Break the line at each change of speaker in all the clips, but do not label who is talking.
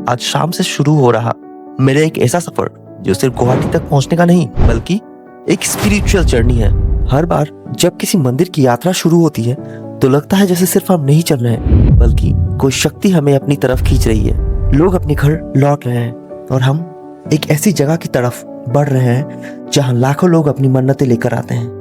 आज शाम से शुरू हो रहा मेरा एक ऐसा सफर जो सिर्फ गुवाहाटी तक पहुंचने का नहीं बल्कि एक स्पिरिचुअल जर्नी है। हर बार जब किसी मंदिर की यात्रा शुरू होती है तो लगता है जैसे सिर्फ हम नहीं चल रहे हैं बल्कि कोई शक्ति हमें अपनी तरफ खींच रही है। लोग अपने घर लौट रहे हैं और हम एक ऐसी जगह की तरफ बढ़ रहे हैं जहां लाखों लोग अपनी मन्नतें लेकर आते हैं।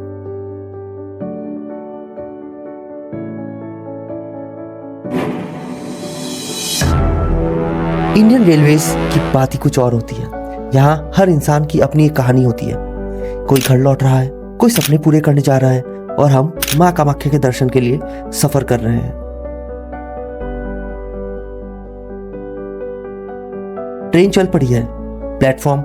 इंडियन रेलवेज की बात ही कुछ और होती है। यहाँ हर इंसान की अपनी एक कहानी होती है। कोई घर लौट रहा है, कोई सपने पूरे करने जा रहा है और हम मां कामाख्या के दर्शन के लिए सफर कर रहे हैं। ट्रेन चल पड़ी है, प्लेटफॉर्म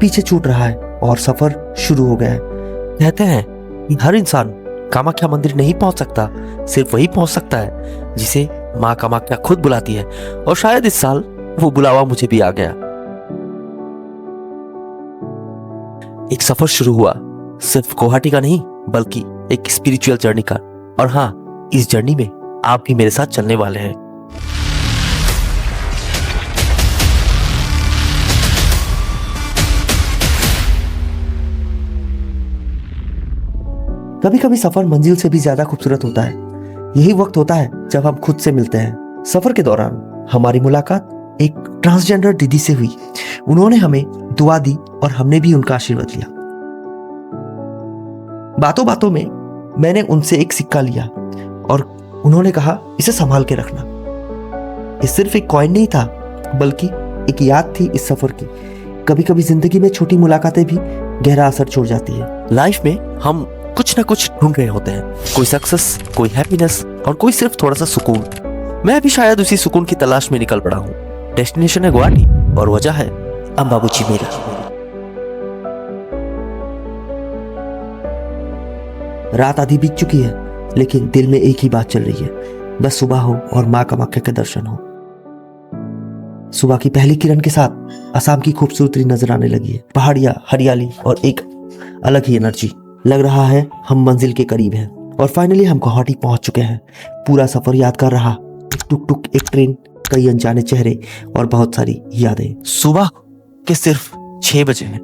पीछे छूट रहा है और सफर शुरू हो गया है। कहते हैं कि हर इंसान कामाख्या मंदिर नहीं पहुंच सकता, सिर्फ वही पहुंच सकता है जिसे मां कामाख्या खुद बुलाती है। और शायद इस साल वो बुलावा मुझे भी आ गया। एक सफर शुरू हुआ, सिर्फ गुवाहाटी का नहीं बल्कि एक स्पिरिचुअल जर्नी का। और हाँ, इस जर्नी में आप भी मेरे साथ चलने वाले हैं। कभी कभी सफर मंजिल से भी ज्यादा खूबसूरत होता है। यही वक्त होता है जब हम खुद से मिलते हैं। सफर के दौरान हमारी मुलाकात एक ट्रांसजेंडर दीदी से हुई। उन्होंने हमें दुआ दी और हमने भी उनका आशीर्वाद लिया। बातों बातों में मैंने उनसे एक सिक्का लिया और उन्होंने कहा, इसे संभाल के रखना। ये सिर्फ एक कॉइन नहीं था बल्कि एक याद थी इस सफर की। कभी कभी जिंदगी में छोटी मुलाकातें भी गहरा असर छोड़ जाती है। लाइफ में हम कुछ ना कुछ ढूंढ रहे होते हैं, कोई सक्सेस, कोई हैप्पीनेस और कोई सिर्फ थोड़ा सा सुकून। मैं भी शायद उसी सुकून की तलाश में निकल पड़ा हूँ। डेस्टिनेशन है गुवाहाटी और वजह है अंबाबूची मेला। रात आधी बीत चुकी है लेकिन दिल में एक ही बात चल रही है, बस सुबह हो और मां कामाख्या के दर्शन हो। सुबह की पहली किरण के साथ असम की खूबसूरती नजर आने लगी है। पहाड़ियां, हरियाली और एक अलग ही एनर्जी। लग रहा है हम मंजिल के करीब हैं और फाइनली हम गुवाहाटी पहुंच चुके हैं। पूरा सफर यादगार रहा। एक टुक टुक, एक ट्रेन, कई अनजाने चेहरे और बहुत सारी यादें। सुबह के सिर्फ 6 बजे हैं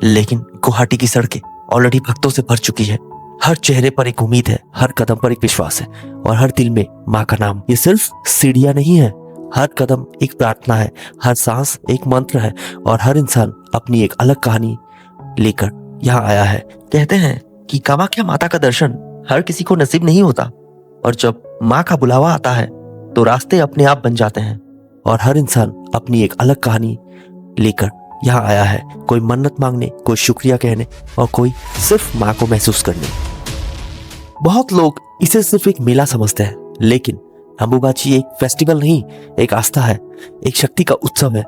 लेकिन गुवाहाटी की सड़कें ऑलरेडी भक्तों से भर चुकी है। हर चेहरे पर एक उम्मीद है, हर कदम पर एक विश्वास है और हर दिल में मां का नाम। ये सिर्फ सीढ़ियां नहीं है, हर कदम एक प्रार्थना है, हर सांस एक मंत्र है और हर इंसान अपनी एक अलग कहानी लेकर यहाँ आया है। कहते हैं कि कामाख्या माता का दर्शन हर किसी को नसीब नहीं होता और जब मां का बुलावा आता है तो रास्ते अपने आप बन जाते हैं और हर इंसान अपनी एक अलग कहानी लेकर यहाँ आया है। कोई मन्नत मांगने, कोई शुक्रिया कहने और कोई सिर्फ मां को महसूस करने। बहुत लोग इसे सिर्फ एक मेला समझते हैं लेकिन अंबुबाची एक फेस्टिवल नहीं, एक आस्था है, एक शक्ति का उत्सव है।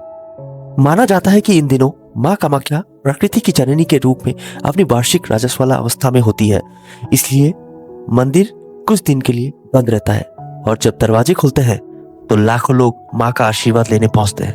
माना जाता है कि इन दिनों मां कामाख्या प्रकृति की जननी के रूप में अपनी वार्षिक राजस्वला अवस्था में होती है, इसलिए मंदिर कुछ दिन के लिए बंद रहता है और जब दरवाजे खुलते हैं तो लाखों लोग मां का आशीर्वाद लेने पहुंचते हैं।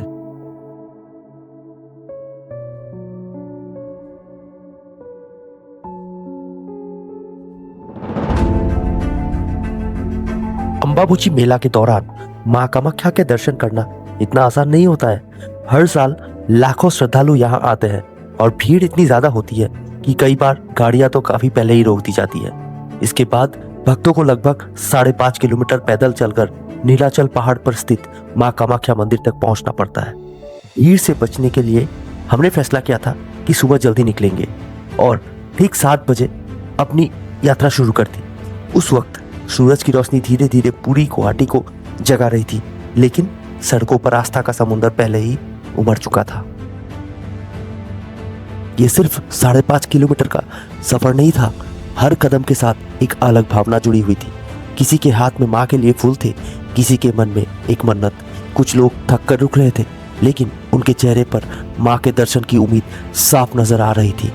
अंबाबूची मेला के दौरान मां कामाख्या के दर्शन करना इतना आसान नहीं होता है। हर साल लाखों श्रद्धालु यहाँ आते हैं और भीड़ इतनी ज्यादा होती है कि कई बार गाड़ियां तो काफी पहले ही रोक दी जाती है। इसके बाद भक्तों को लगभग 5.5 किलोमीटर पैदल चलकर नीलाचल पहाड़ पर स्थित मां कामाख्या मंदिर तक पहुंचना पड़ता है। भीड़ से बचने के लिए हमने फैसला किया था कि सुबह जल्दी निकलेंगे और ठीक 7 बजे अपनी यात्रा शुरू कर दी। उस वक्त सूरज की रोशनी धीरे धीरे पूरी गुवाहाटी को जगा रही थी लेकिन सड़कों पर आस्था का समुद्र पहले ही उमड़ चुका था। यह सिर्फ 5.5 किलोमीटर का सफर नहीं था, हर कदम के साथ एक अलग भावना जुड़ी हुई थी। किसी के हाथ में मां के लिए फूल थे, किसी के मन में एक मन्नत। कुछ लोग थक कर रुक रहे थे लेकिन उनके चेहरे पर मां के दर्शन की उम्मीद साफ नजर आ रही थी।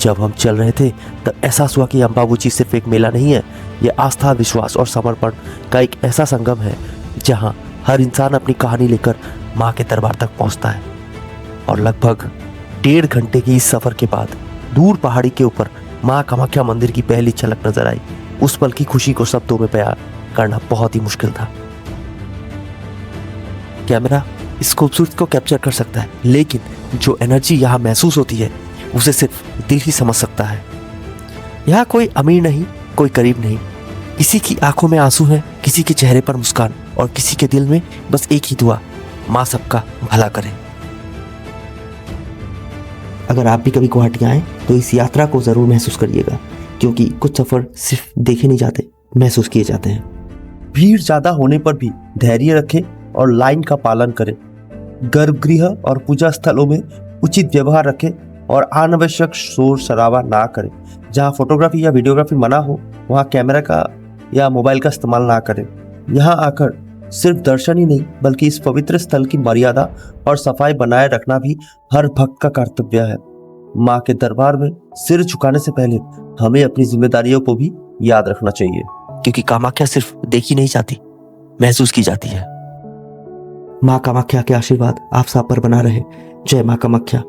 जब हम चल रहे थे तब एहसास हुआ कि अंबाबूची सिर्फ एक मेला नहीं है, यह आस्था, विश्वास और समर्पण का एक ऐसा संगम है जहां हर इंसान अपनी कहानी लेकर मां के दरबार तक पहुंचता है। और लगभग 1.5 घंटे की इस सफर के बाद दूर पहाड़ी के ऊपर मां कामाख्या मंदिर की पहली झलक नजर आई। उस पल की खुशी को शब्दों में बयां करना बहुत ही मुश्किल था। कैमरा इस खूबसूरती को कैप्चर कर सकता है, लेकिन जो एनर्जी यहाँ महसूस होती है उसे सिर्फ दिल ही समझ सकता है। यहाँ कोई अमीर नहीं, कोई गरीब नहीं, किसी की आंखों में आंसू है, किसी के चेहरे पर मुस्कान और किसी के दिल में बस एक ही दुआ, माँ सबका भला करे। अगर आप भी कभी गुवाहाटी आए तो इस यात्रा को ज़रूर महसूस करिएगा, क्योंकि कुछ सफ़र सिर्फ देखे नहीं जाते, महसूस किए जाते हैं।
भीड़ ज़्यादा होने पर भी धैर्य रखें और लाइन का पालन करें। गर्भगृह और पूजा स्थलों में उचित व्यवहार रखें और अनावश्यक शोर शराबा ना करें। जहाँ फोटोग्राफी या वीडियोग्राफी मना हो वहाँ कैमरा का या मोबाइल का इस्तेमाल ना करें। यहाँ आकर सिर्फ दर्शन ही नहीं बल्कि इस पवित्र स्थल की मर्यादा और सफाई बनाए रखना भी हर भक्त का कर्तव्य है। माँ के दरबार में सिर झुकाने से पहले हमें अपनी जिम्मेदारियों को भी याद रखना चाहिए,
क्योंकि कामाख्या सिर्फ देखी नहीं जाती, महसूस की जाती है। माँ कामाख्या के आशीर्वाद आप सब पर बना रहे। जय माँ कामाख्या।